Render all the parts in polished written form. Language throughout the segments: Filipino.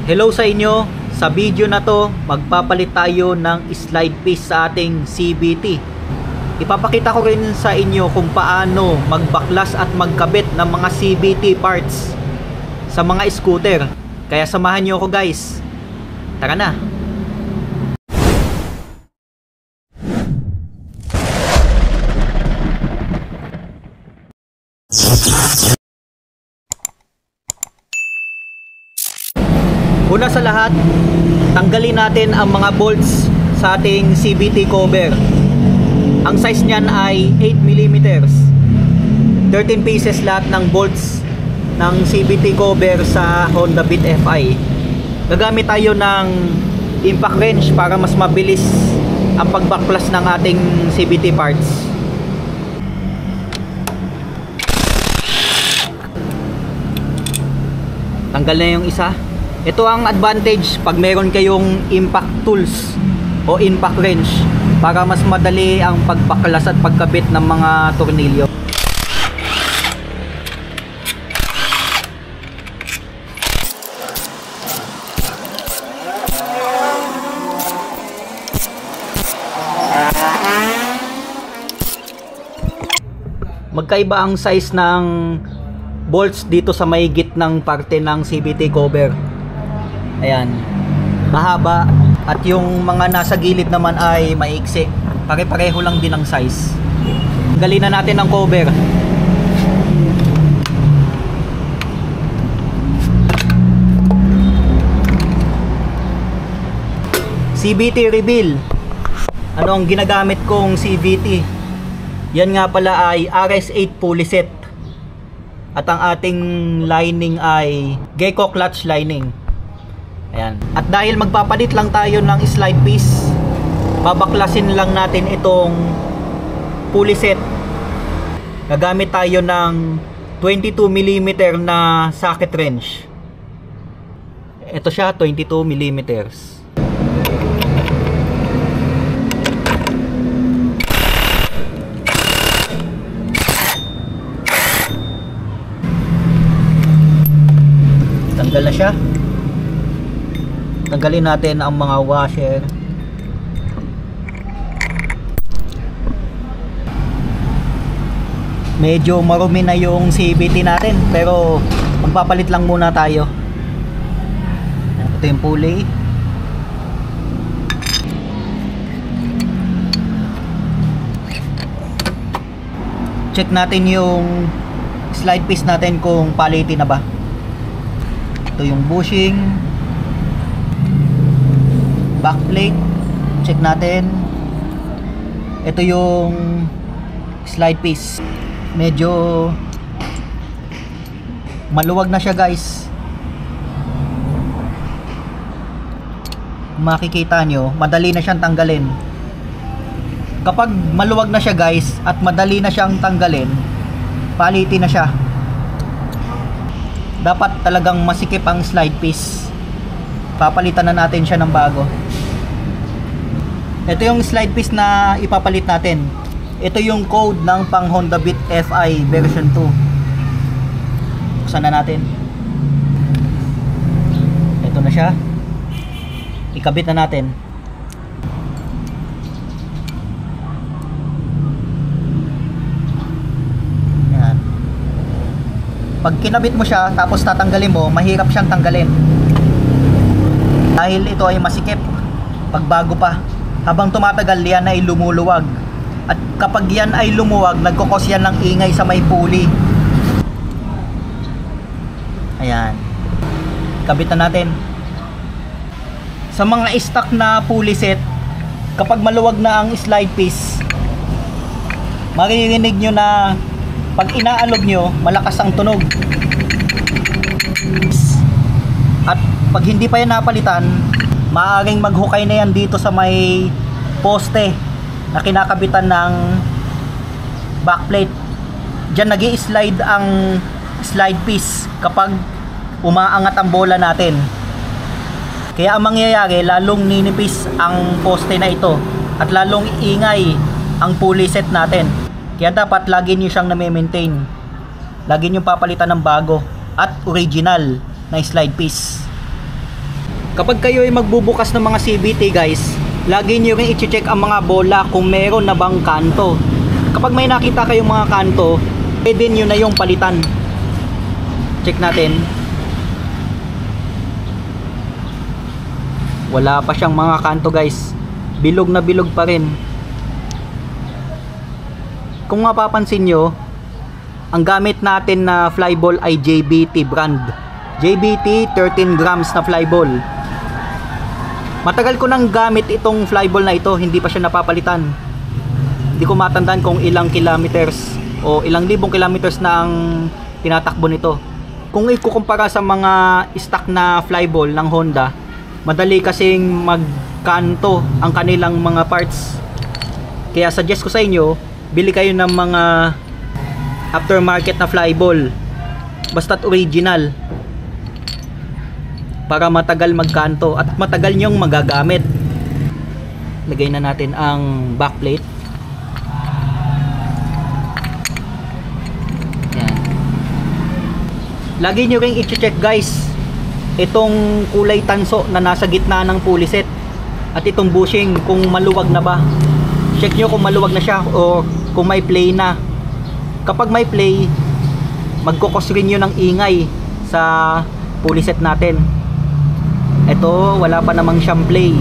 Hello sa inyo. Sa video na to, magpapalit tayo ng slide piece sa ating CVT. Ipapakita ko rin sa inyo kung paano magbaklas at magkabit ng mga CVT parts sa mga scooter. Kaya samahan nyo ako guys. Tara na. Una sa lahat, tanggalin natin ang mga bolts sa ating CVT cover. Ang size niyan ay 8mm. 13 pieces lahat ng bolts ng CVT cover sa Honda Beat FI. Gagamit tayo ng impact wrench para mas mabilis ang pagbaklas ng ating CVT parts. Tanggal na yung isa. Ito ang advantage pag meron kayong impact tools o impact wrench para mas madali ang pagbaklas at pagkabit ng mga tornilyo. Magkaiba ang size ng bolts dito sa may gitnang parte ng CVT cover. Ayan, mahaba, at yung mga nasa gilid naman ay maiksi. Pare-pareho lang din ang size. Tanggalin na natin ang cover. CVT reveal. Ano ang ginagamit kong CVT? Yan nga pala ay RS8 pulley set. At ang ating lining ay Gecko clutch lining. Ayan. At dahil magpapalit lang tayo ng slide piece, babaklasin lang natin itong pulley set. Gagamit tayo ng 22mm na socket wrench. Ito siya, 22mm. Tanggal na siya. Tanggalin natin ang mga washer. Medyo marumi na yung CVT natin, pero magpapalit lang muna tayo. Ito yung pulley. Check natin yung slide piece natin kung palitin na ba. Ito yung bushing, backplate, check natin. Ito yung slide piece. Medyo maluwag na siya guys. Makikita nyo, madali na siyang tanggalin. Kapag maluwag na siya guys at madali na siyang tanggalin, palitin na siya. Dapat talagang masikip ang slide piece. Papalitan na natin siya ng bago. Ito yung slide piece na ipapalit natin. Ito yung code ng pang Honda Beat FI version 2. Buksan na natin. Ito na siya. Ikabit na natin. Yan. Pag kinabit mo siya tapos tatanggalin mo, mahirap siyang tanggalin. Dahil ito ay masikip pag bago pa. Habang tumatagal yan ay lumuluwag. At kapag yan ay lumuwag, nagkukos yan ng ingay sa may pulley. Ayan. Kabit na natin. Sa mga stock na pulley set, kapag maluwag na ang slide piece, maririnig nyo na pag inaalog nyo, malakas ang tunog. At pag hindi pa yan napalitan, maaaring maghukay na yan dito sa may poste na kinakabitan ng backplate. Diyan nag-i-slide ang slide piece kapag umaangat ang bola natin. Kaya ang mangyayari, lalong ninipis ang poste na ito at lalong iingay ang pulley set natin. Kaya dapat lagi nyo siyang na-maintain. Lagi nyo papalitan ng bago at original na slide piece. Kapag kayo ay magbubukas ng mga CVT guys, lagi nyo rin i-check ang mga bola kung meron na bang kanto. Kapag may nakita kayong mga kanto, pwede nyo na yung palitan. Check natin. Wala pa siyang mga kanto guys. Bilog na bilog pa rin. Kung mapapansin nyo, ang gamit natin na flyball ay JBT brand. JBT 13 grams na flyball. Matagal ko nang gamit itong flyball na ito, hindi pa siya napapalitan. Hindi ko matandaan kung ilang kilometers o ilang libong kilometers na ang tinatakbo nito. Kung ikukumpara sa mga stock na flyball ng Honda, madali kasing magkanto ang kanilang mga parts. Kaya suggest ko sa inyo, bili kayo ng mga aftermarket na flyball, basta't original, para matagal magkanto at matagal nyong magagamit. Lagay na natin ang backplate. Yan. Lagi nyo ring i-check guys itong kulay tanso na nasa gitna ng pulley set at itong bushing kung maluwag na ba. Check nyo kung maluwag na siya o kung may play na. Kapag may play, magkukos rin yun ng ingay sa pulley set natin. Ito, wala pa namang siyang play.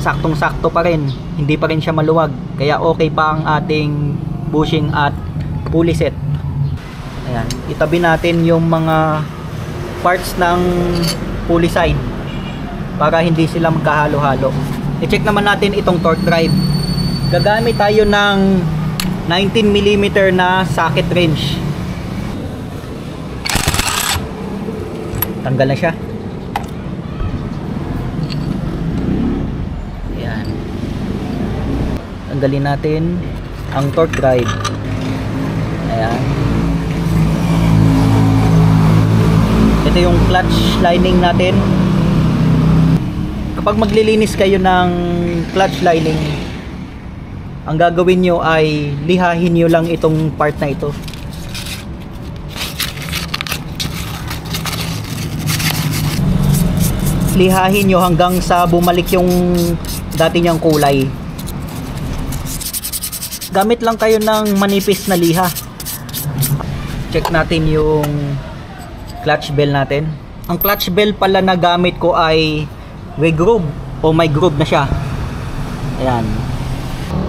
Saktong sakto pa rin, hindi pa rin siya maluwag, kaya okay pa ang ating bushing at pulley set. Ayan, itabi natin yung mga parts ng pulley side para hindi sila magkahalo-halo. I-check naman natin itong torque drive. Gagamit tayo ng 19mm na socket wrench. Tanggal na siya. Ayan. Tanggalin natin ang torque drive. Ayan. Ito yung clutch lining natin. Kapag maglilinis kayo ng clutch lining, ang gagawin nyo ay lihahin nyo lang itong part na ito. Lihahin nyo hanggang sa bumalik yung dati niyang kulay. Gamit lang kayo ng manipis na liha. Check natin yung clutch bell natin. Ang clutch bell pala na gamit ko ay re-groove o may groove na siya. Ayan.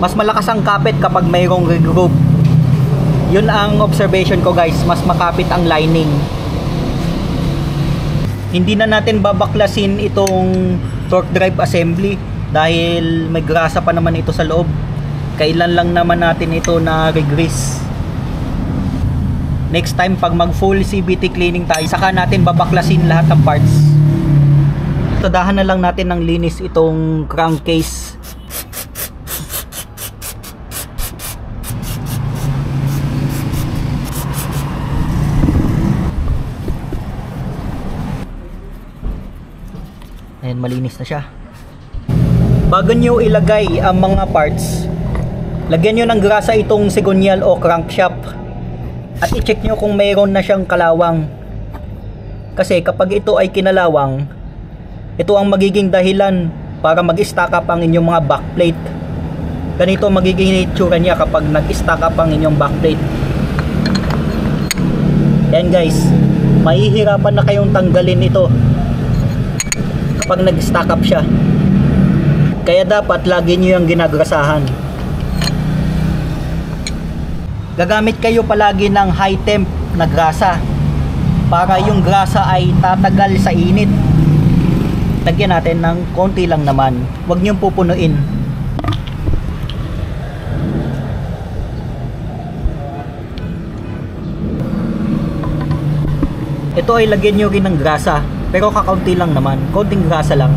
Mas malakas ang kapit kapag mayroong re-groove. Yun ang observation ko guys, mas makapit ang lining. Hindi na natin babaklasin itong torque drive assembly dahil may grasa pa naman ito sa loob. Kailan lang naman natin ito na re-grease. Next time pag mag full CVT cleaning tayo, saka natin babaklasin lahat ng parts. Tadahan na lang natin ng linis itong crankcase. Ayan, malinis na siya. Bago nyo ilagay ang mga parts, lagyan nyo ng grasa itong sigonyal o crankshaft at i-check nyo kung mayroon na siyang kalawang. Kasi kapag ito ay kinalawang, ito ang magiging dahilan para mag-stack up ang inyong mga backplate. Ganito magiging itsura niya kapag nag-stack up ang inyong backplate. Yan guys, mahihirapan na kayong tanggalin ito pag nag-stack up siya. Kaya dapat lagi nyo yung ginagrasahan. Gagamit kayo palagi ng high temp na grasa para yung grasa ay tatagal sa init. Lagyan natin ng konti lang naman, huwag nyo pupunuin. Ito ay lagyan nyo rin ng grasa, pero kakaunti lang naman, konting grasa lang.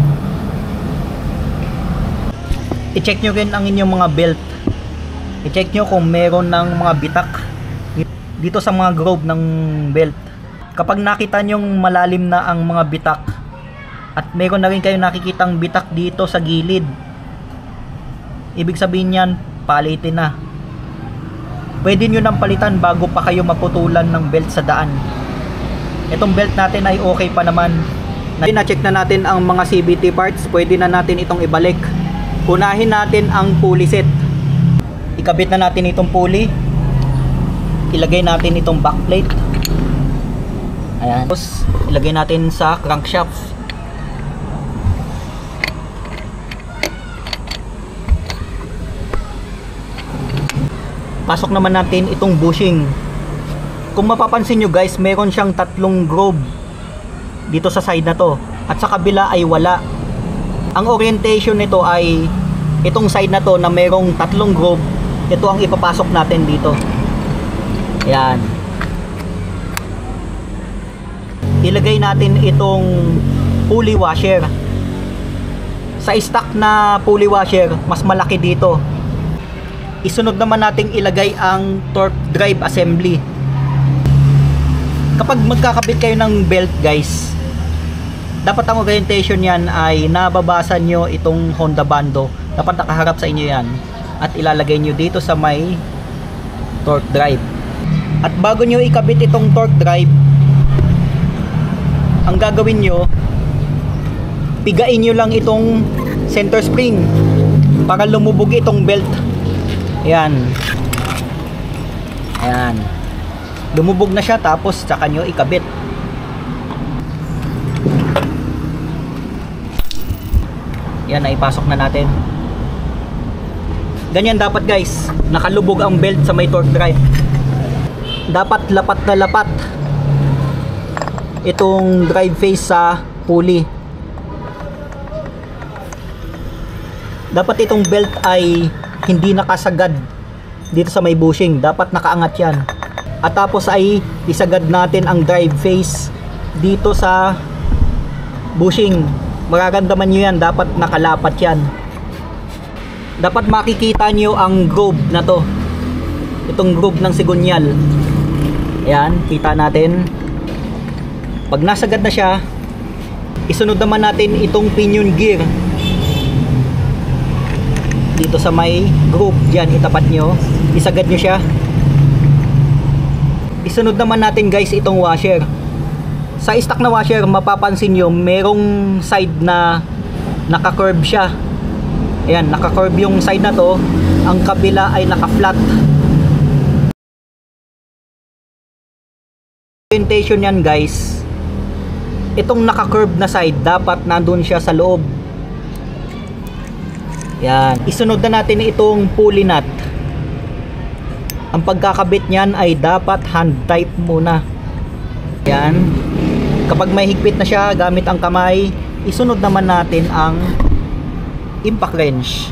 I-check nyo rin ang inyong mga belt. I-check nyo kung meron ng mga bitak dito sa mga groove ng belt. Kapag nakita nyo malalim na ang mga bitak at meron na rin kayo nakikitang bitak dito sa gilid, ibig sabihin yan, palitin na. Pwede nyo nang palitan bago pa kayo maputulan ng belt sa daan. Itong belt natin ay okay pa naman, Na-check na natin ang mga CVT parts, pwede na natin itong ibalik. Unahin natin ang pulley set. Ikabit na natin itong pulley. Ilagay natin itong backplate. Ayan. Tapos ilagay natin sa crankshaft. Pasok naman natin itong bushing. Kung mapapansin nyo guys, meron siyang tatlong groove dito sa side na to, at sa kabila ay wala. Ang orientation nito ay itong side na to na merong tatlong groove. Ito ang ipapasok natin dito. Ayan. Ilagay natin itong pulley washer. Sa stock na pulley washer, mas malaki dito. Isunod naman nating ilagay ang torque drive assembly. Kapag magkakabit kayo ng belt guys, dapat ang orientation yan ay nababasa nyo itong Honda Bando. Dapat nakaharap sa inyo yan. At ilalagay nyo dito sa may torque drive. At bago nyo ikabit itong torque drive, ang gagawin nyo, pigain nyo lang itong center spring para lumubog itong belt. Ayan. Ayan. Lumubog na siya, tapos saka nyo ikabit. Yan, naipasok na natin. Ganyan dapat guys, nakalubog ang belt sa may torque drive. Dapat lapat na lapat itong drive face sa pulley. Dapat itong belt ay hindi nakasagad dito sa may bushing. Dapat nakaangat yan. At tapos ay isagad natin ang drive face dito sa bushing. Mararamdaman nyo yan, dapat nakalapat yan. Dapat makikita nyo ang groove na to, itong groove ng sigunyal. Ayan, kita natin. Pag nasagad na siya, isunod naman natin itong pinion gear dito sa may groove. Diyan, itapat nyo, isagad nyo siya. Isunod naman natin guys itong washer. Sa stock na washer, mapapansin nyo merong side na naka-curve siya. Ayan, naka-curve yung side na to. Ang kabila ay naka-flat. Orientation yan guys, itong naka-curve na side dapat nandun siya sa loob. Ayan, isunod na natin itong pulley nut. Ang pagkakabit niyan ay dapat hand tight muna. Ayan. Kapag may higpit na siya gamit ang kamay, isunod naman natin ang impact wrench.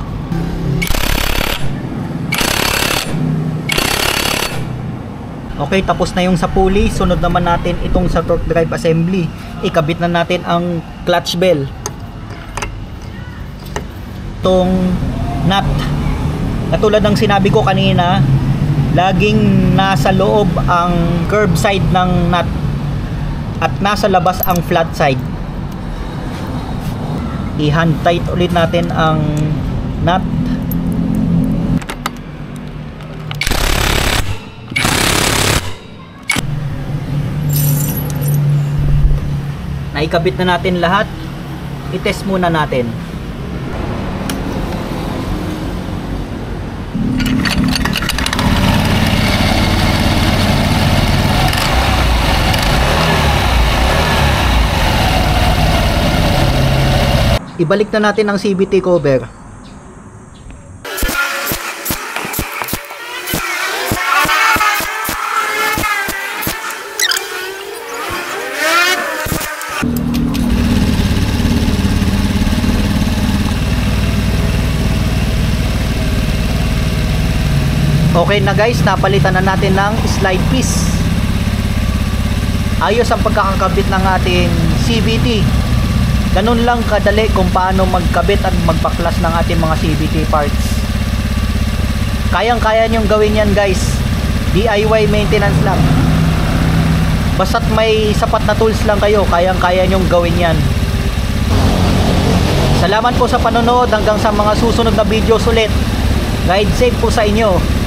Okay, tapos na yung sa pulley. Sunod naman natin itong sa torque drive assembly. Ikabit na natin ang clutch bell. Itong nut, katulad ng sinabi ko kanina, laging nasa loob ang curved side ng nut at nasa labas ang flat side. I-hand tight ulit natin ang nut. Naikabit na natin lahat. I-test muna natin. Ibalik na natin ang CVT cover. Okay na guys, napalitan na natin ng slide piece. Ayos ang pagkakakabit ng ating CVT. Ganun lang kadali kung paano magkabit at magbaklas ng ating mga CVT parts. Kayang-kaya nyong gawin yan guys. DIY maintenance lang. Basta't may sapat na tools lang kayo, kayang-kaya nyong gawin yan. Salamat po sa panonood. Hanggang sa mga susunod na videos ulit. Ride safe po sa inyo.